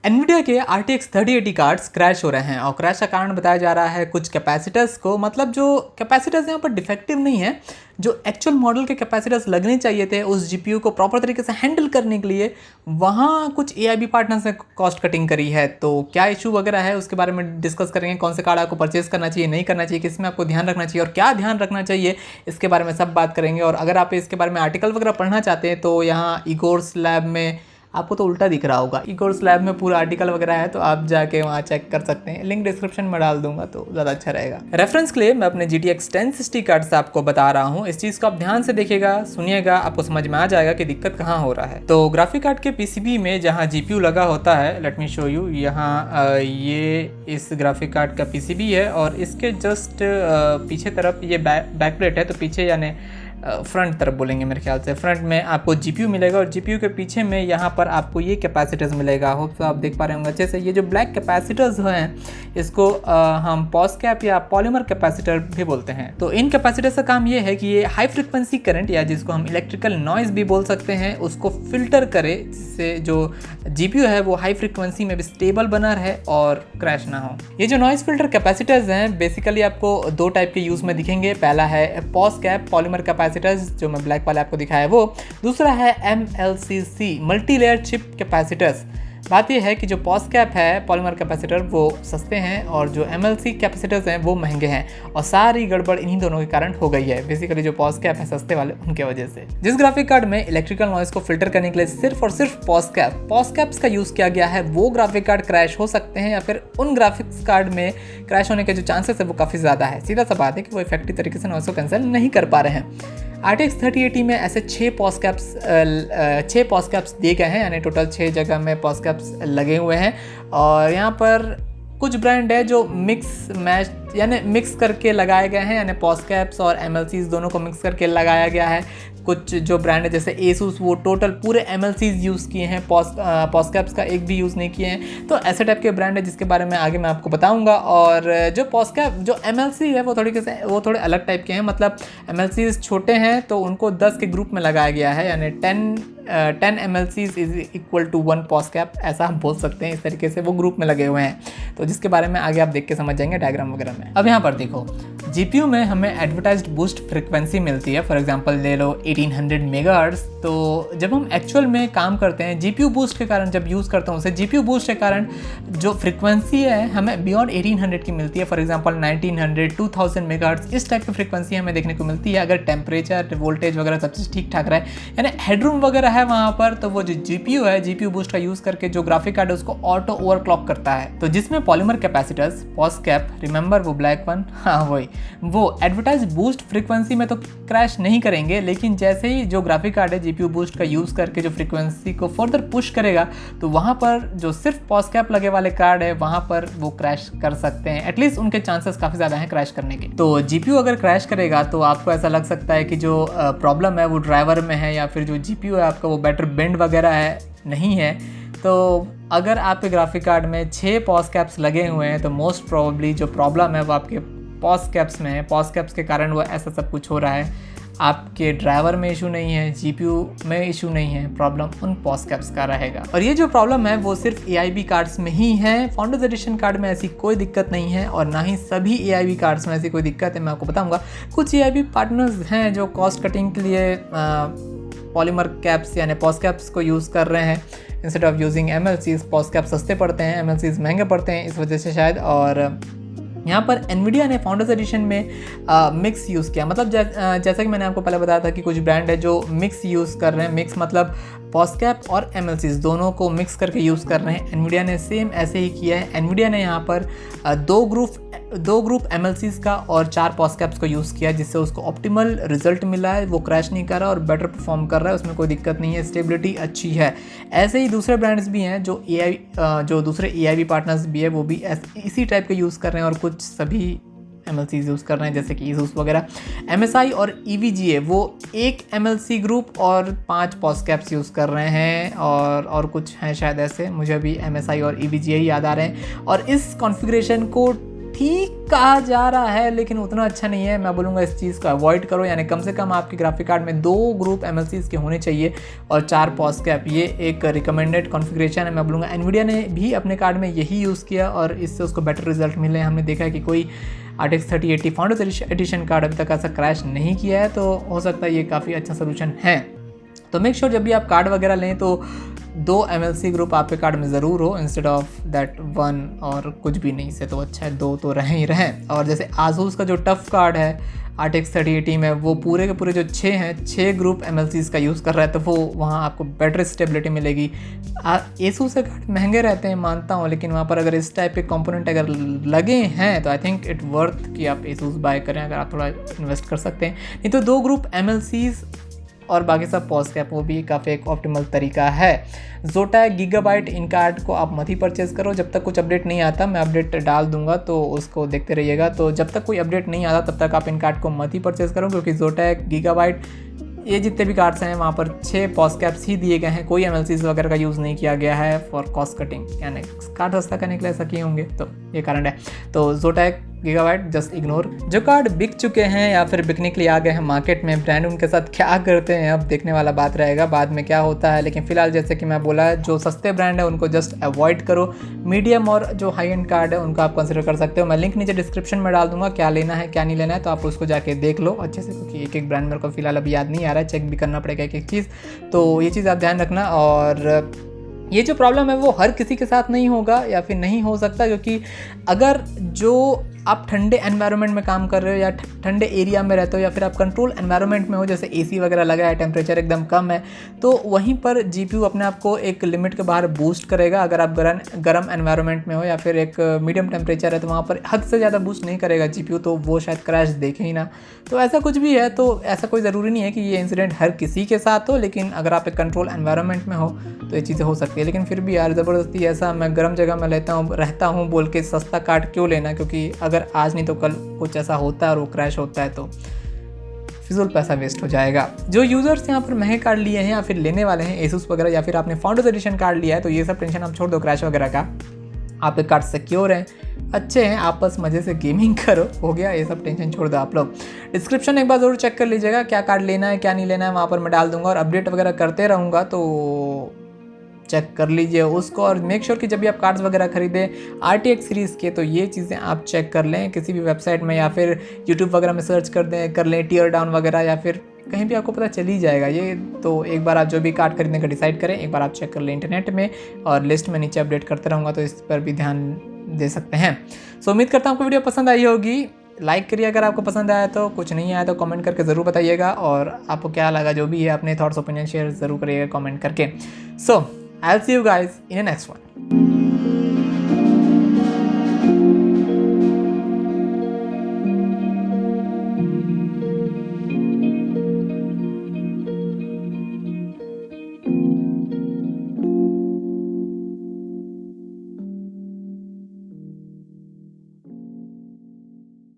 NVIDIA के RTX 3080 cards crash हो रहे हैं और क्रैश का कारण बताया जा रहा है कुछ कैपेसिटर्स को, मतलब जो कैपेसिटर्स यहाँ पर डिफेक्टिव नहीं है, जो एक्चुअल मॉडल के कैपेसिटर्स लगने चाहिए थे उस GPU को प्रॉपर तरीके से हैंडल करने के लिए, वहाँ कुछ AIB पार्टनर्स ने कॉस्ट कटिंग करी है। तो क्या इशू वगैरह है उसके बारे में डिस्कस करेंगे, कौन से कार्ड आपको परचेस करना चाहिए, नहीं करना चाहिए, किस में आपको ध्यान रखना चाहिए और क्या ध्यान रखना चाहिए, इसके बारे में सब बात करेंगे। और अगर आप इसके बारे में आर्टिकल वगैरह पढ़ना चाहते हैं तो यहाँ इगोर्स लैब में, आपको तो उल्टा दिख रहा होगा, इगोर्स लैब में पूरा आर्टिकल वगैरह है, तो आप जाके वहाँ चेक कर सकते हैं। लिंक डिस्क्रिप्शन में डाल दूंगा तो ज़्यादा अच्छा रहेगा। रेफरेंस के लिए मैं अपने GTX 1060 कार्ड से आपको बता रहा हूँ। इस चीज़ को आप ध्यान से देखिएगा, सुनिएगा, आपको समझ में आ जाएगा कि दिक्कत कहाँ हो रहा है। तो ग्राफिक कार्ड के PCB में जहाँ GPU लगा होता है, लेट मी शो यू, यहाँ ये इस ग्राफिक कार्ड का PCB है और इसके जस्ट पीछे तरफ ये बैक प्लेट है, तो पीछे यानी फ्रंट तरफ बोलेंगे मेरे ख्याल से, फ्रंट में आपको GPU मिलेगा और GPU के पीछे में यहाँ पर आपको ये कैपेसिटर्स मिलेगा। होप तो आप देख पा रहे होंगे अच्छे से। ये जो ब्लैक कैपेसिटर्स हैं इसको हम पॉस कैप या पॉलीमर कैपेसिटर भी बोलते हैं। तो इन कैपेसिटर्स का काम ये है कि ये हाई फ्रिक्वेंसी करंट या जिसको हम इलेक्ट्रिकल नॉइज भी बोल सकते हैं उसको फिल्टर करे, जिससे जो GPU है वो हाई फ्रिक्वेंसी में भी स्टेबल बना रहे और क्रैश ना हो। ये जो नॉइज फिल्टर कैपेसिटर्स हैं बेसिकली आपको दो टाइप के यूज़ में दिखेंगे। पहला है पॉस कैप पॉलीमर कैपेसिटर्स जो मैं ब्लैक वाले आपको दिखाया वो, दूसरा है MLCC multi layer chip capacitors. बात यह है कि जो पॉस कैप है पॉलीमर कैपेसिटर वो सस्ते हैं और जो MLC कैपेसिटर्स हैं वो महंगे हैं, और सारी गड़बड़ इन्हीं दोनों के कारण हो गई है। बेसिकली जो पॉस कैप है सस्ते वाले उनके वजह से। जिस ग्राफिक कार्ड में इलेक्ट्रिकल नॉइज को फिल्टर करने के लिए सिर्फ और सिर्फ पॉस कैप्स का यूज़ किया गया है, वो ग्राफिक कार्ड क्रैश हो सकते हैं, या फिर उन ग्राफिक्स कार्ड में क्रैश होने के जो चांसेस है वो काफ़ी ज़्यादा है। सीधा सा बात है कि वो इफेक्टिव तरीके से नॉइज को कैंसिल नहीं कर पा रहे हैं। RTX 3080 में ऐसे 6 पॉस कैप्स दिए गए हैं, यानी टोटल 6 जगह में पॉस कैप्स लगे हुए हैं। और यहाँ पर कुछ ब्रांड है जो मिक्स मैच यानी मिक्स करके लगाए गए हैं, यानी पॉस कैप्स और MLCs दोनों को मिक्स करके लगाया गया है। कुछ जो ब्रांड है जैसे ASUS वो टोटल पूरे MLCs यूज़ किए हैं, पॉस कैप्स का एक भी यूज़ नहीं किए हैं। तो ऐसे टाइप के ब्रांड है जिसके बारे में आगे मैं आपको बताऊंगा। और जो पॉस कैप जो MLC है वो थोड़े अलग टाइप के हैं, मतलब MLCs छोटे हैं तो उनको 10 के ग्रुप में लगाया गया है, यानी 10 MLCs is equal to 1 pos cap, ऐसा हम बोल सकते हैं। इस तरीके से वो ग्रुप में लगे हुए हैं, तो जिसके बारे में आगे आप देख के समझ जाएंगे डायग्राम वगैरह में। अब यहाँ पर देखो, GPU में हमें एडवर्टाइज्ड बूस्ट फ्रिक्वेंसी मिलती है। फॉर एग्जांपल ले लो 1800 मेगाहर्ट्ज। तो जब हम एक्चुअल में काम करते हैं GPU बूस्ट के कारण, जब यूज़ करता हूँ उसे, GPU बूस्ट के कारण जो फ्रिक्वेंसी है हमें बियॉन्ड 1800 की मिलती है। फॉर एग्जांपल 1900, 2000 मेगाहर्ट्ज, इस टाइप की फ्रिक्वेंसी हमें देखने को मिलती है अगर टेम्परेचर, वोल्टेज वगैरह सब चीज़ ठीक ठाक रहे, यानी हेडरूम वगैरह है वहाँ पर। तो वो जो GPU है, GPU बूस्ट का यूज़ करके जो ग्राफिक कार्ड है उसको ऑटो ओवरक्लॉक करता है। तो जिसमें polymer capacitors, pos cap, remember वो ब्लैक वन, हाँ वही, वो एडवर्टाइज बूस्ट फ्रीक्वेंसी में तो क्रैश नहीं करेंगे, लेकिन जैसे ही जो ग्राफिक कार्ड है GPU बूस्ट का यूज़ करके जो फ्रीक्वेंसी को फर्दर पुश करेगा, तो वहाँ पर जो सिर्फ पॉस कैप लगे वाले कार्ड है वहाँ पर वो क्रैश कर सकते हैं। एटलीस्ट उनके चांसेस काफ़ी ज़्यादा हैं क्रैश करने के। तो GPU अगर क्रैश करेगा तो आपको ऐसा लग सकता है कि जो प्रॉब्लम है वो ड्राइवर में है, या फिर जो GPU है आपका वो बैटर बेंड वगैरह है, नहीं है। तो अगर आपके ग्राफिक कार्ड में 6 पॉस कैप्स लगे हुए हैं तो मोस्ट प्रोबेबली जो प्रॉब्लम है वो आपके पॉस कैप्स में है। पॉस कैप्स के कारण वो ऐसा सब कुछ हो रहा है। आपके ड्राइवर में इशू नहीं है, GPU में इशू नहीं है, प्रॉब्लम उन पॉस कैप्स का रहेगा। और ये जो प्रॉब्लम है वो सिर्फ AIB कार्ड्स में ही है। फाउंडर्स एडिशन कार्ड में ऐसी कोई दिक्कत नहीं है, और ना ही सभी AIB कार्ड्स में ऐसी कोई दिक्कत है। मैं आपको बताऊंगा। कुछ AIB पार्टनर्स हैं जो कॉस्ट कटिंग के लिए पॉलीमर कैप्स यानी पॉस कैप्स को यूज़ कर रहे हैं instead of using MLCs। Pos cap सस्ते पड़ते हैं, MLCs महंगे पड़ते हैं, इस वजह से शायद। और यहाँ पर NVIDIA ने फाउंडर्स एडिशन में मिक्स यूज़ किया, मतलब जैसा कि मैंने आपको पहले बताया था कि कुछ ब्रांड है जो मिक्स यूज़ कर रहे हैं। मिक्स मतलब पॉस कैप और MLCs दोनों को मिक्स करके यूज़ कर रहे हैं। NVIDIA ने सेम ऐसे ही किया है। NVIDIA ने यहाँ पर दो ग्रुप MLCs का और 4 पॉस कैप्स को यूज़ किया, जिससे उसको ऑप्टिमल रिजल्ट मिला है। वो क्रैश नहीं कर रहा और बेटर परफॉर्म कर रहा है, उसमें कोई दिक्कत नहीं है, स्टेबिलिटी अच्छी है। ऐसे ही दूसरे ब्रांड्स भी हैं जो दूसरे AIB पार्टनर्स भी है, वो भी इसी टाइप के यूज़ कर रहे हैं, और कुछ सभी MLCs यूज़ कर रहे हैं जैसे कि ASUS वगैरह। MSI और EVGA वो एक MLC ग्रुप और 5 पॉस कैप्स यूज़ कर रहे हैं, और कुछ हैं शायद ऐसे, मुझे अभी MSI और EVGA ही याद आ रहे हैं। और इस कॉन्फ़िगरेशन को ठीक कहा जा रहा है लेकिन उतना अच्छा नहीं है। मैं बोलूँगा इस चीज़ को अवॉइड करो, यानी कम से कम आपके ग्राफिक कार्ड में 2 ग्रुप MLCs के होने चाहिए और 4 पॉज कैप। ये एक रिकमेंडेड कॉन्फ़िगरेशन है। मैं बोलूँगा एनवीडिया ने भी अपने कार्ड में यही यूज़ किया और इससे उसको बेटर रिजल्ट मिले। हमने देखा है कि कोई RTX 3080 फाउंडर्स एडिशन कार्ड अभी तक ऐसा क्रैश नहीं किया है, तो हो सकता है ये काफ़ी अच्छा सोल्यूशन है। तो मेक श्योर जब भी आप कार्ड वगैरह लें तो 2 MLC ग्रुप आपके कार्ड में ज़रूर हो, इंस्टेड ऑफ दैट 1 और कुछ भी नहीं से तो अच्छा है 2 तो रहें ही रहें। और जैसे ASUS का जो टफ कार्ड है RTX 3080 में, वो पूरे के पूरे जो 6 हैं 6 ग्रुप MLCs का यूज़ कर रहा है, तो वो वहाँ आपको बेटर स्टेबिलिटी मिलेगी। ASUS के कार्ड महंगे रहते हैं मानता हूँ, लेकिन वहाँ पर अगर इस टाइप के कंपोनेंट अगर लगे हैं तो आई थिंक इट वर्थ कि आप ASUS बाय करें अगर आप थोड़ा इन्वेस्ट कर सकते हैं। नहीं तो 2 ग्रुप MLCs और बाकी सब पॉज कैप, वो भी काफ़ी एक ऑप्टिमल तरीका है। Zotac Gigabyte इन कार्ड को आप मत ही परचेज़ करो जब तक कुछ अपडेट नहीं आता। मैं अपडेट डाल दूंगा तो उसको देखते रहिएगा। तो जब तक कोई अपडेट नहीं आता तब तक आप इन कार्ड को मत ही परचेज़ करो, क्योंकि Zotac Gigabyte ये जितने भी कार्ड्स हैं वहाँ पर 6 पॉज कैप्स ही दिए गए हैं, कोई MLCs वगैरह का यूज़ नहीं किया गया है फॉर कॉस्ट कटिंग, यानी कार्ड सस्ता करने के लिए ऐसा किए होंगे, तो ये कारण है। तो Zotac Gigabyte जस्ट इग्नोर। जो कार्ड बिक चुके हैं या फिर बिकने के लिए आ गए हैं मार्केट में, ब्रांड उनके साथ क्या करते हैं अब देखने वाला बात रहेगा, बाद में क्या होता है। लेकिन फिलहाल जैसे कि मैं बोला, जो सस्ते ब्रांड है उनको जस्ट अवॉइड करो। मीडियम और जो हाई एंड कार्ड है उनको आप कंसिडर कर सकते हो। मैं लिंक नीचे डिस्क्रिप्शन में डाल दूंगा, क्या लेना है क्या नहीं लेना है, तो आप उसको जाके देख लो अच्छे से, क्योंकि एक ब्रांड मेरे को फिलहाल अभी याद नहीं आ रहा है, चेक भी करना पड़ेगा एक चीज़। तो ये चीज़ आप ध्यान रखना। और ये जो प्रॉब्लम है वो हर किसी के साथ नहीं होगा या फिर नहीं हो सकता, क्योंकि अगर जो आप ठंडे एनवायरनमेंट में काम कर रहे हो या ठंडे एरिया में रहते हो या फिर आप कंट्रोल एनवायरनमेंट में हो, जैसे AC वगैरह लगा है, टेम्परेचर एकदम कम है, तो वहीं पर GPU अपने आप को एक लिमिट के बाहर बूस्ट करेगा। अगर आप गर्म एनवायरनमेंट में हो या फिर एक मीडियम टेम्परेचर है तो वहाँ पर हद से ज़्यादा बूस्ट नहीं करेगा GPU, तो वो शायद क्रैश देखे ही ना। तो ऐसा कुछ भी है, तो ऐसा कोई ज़रूरी नहीं है कि ये इंसिडेंट हर किसी के साथ हो, लेकिन अगर आप एक कंट्रोल एनवायरनमेंट में हो तो ये चीज़ें हो सकती है। लेकिन फिर भी यार ज़बरदस्ती ऐसा मैं गर्म जगह में रहता हूँ बोल के सस्ता कार्ड क्यों लेना, क्योंकि अगर आज नहीं तो कल कुछ ऐसा होता है और वो क्रैश होता है तो फिजूल पैसा वेस्ट हो जाएगा। जो यूज़र्स यहाँ पर महंगे कार्ड लिए हैं या फिर लेने वाले हैं ASUS वगैरह, या फिर आपने फाउंडर्स एडिशन कार्ड लिया है, तो ये सब टेंशन आप छोड़ दो क्रैश वगैरह का। आपके कार्ड सिक्योर हैं, अच्छे हैं, आपस मज़े से गेमिंग करो, हो गया, ये सब टेंशन छोड़ दो आप लोग। डिस्क्रिप्शन एक बार ज़रूर चेक कर लीजिएगा, क्या कार्ड लेना है क्या नहीं लेना है, वहाँ पर मैं डाल दूंगा और अपडेट वगैरह करते रहूँगा, तो चेक कर लीजिए उसको। और मेक श्योर कि जब भी आप कार्ड्स वगैरह खरीदें RTX सीरीज़ के, तो ये चीज़ें आप चेक कर लें किसी भी वेबसाइट में या फिर यूट्यूब वगैरह में सर्च कर लें टीयर डाउन वगैरह, या फिर कहीं भी आपको पता चल ही जाएगा ये। तो एक बार आप जो भी कार्ड खरीदने का डिसाइड करें, एक बार आप चेक कर लें इंटरनेट में, और लिस्ट में नीचे अपडेट करते रहूँगा, तो इस पर भी ध्यान दे सकते हैं। सो उम्मीद करता हूँ आपको वीडियो पसंद आई होगी। लाइक करिए अगर आपको पसंद आया, तो कुछ नहीं आया तो कमेंट करके ज़रूर बताइएगा, और आपको क्या लगा जो भी है अपने थॉट्स ओपिनियन शेयर ज़रूर करिएगा कमेंट करके। सो I'll see you guys in the next one.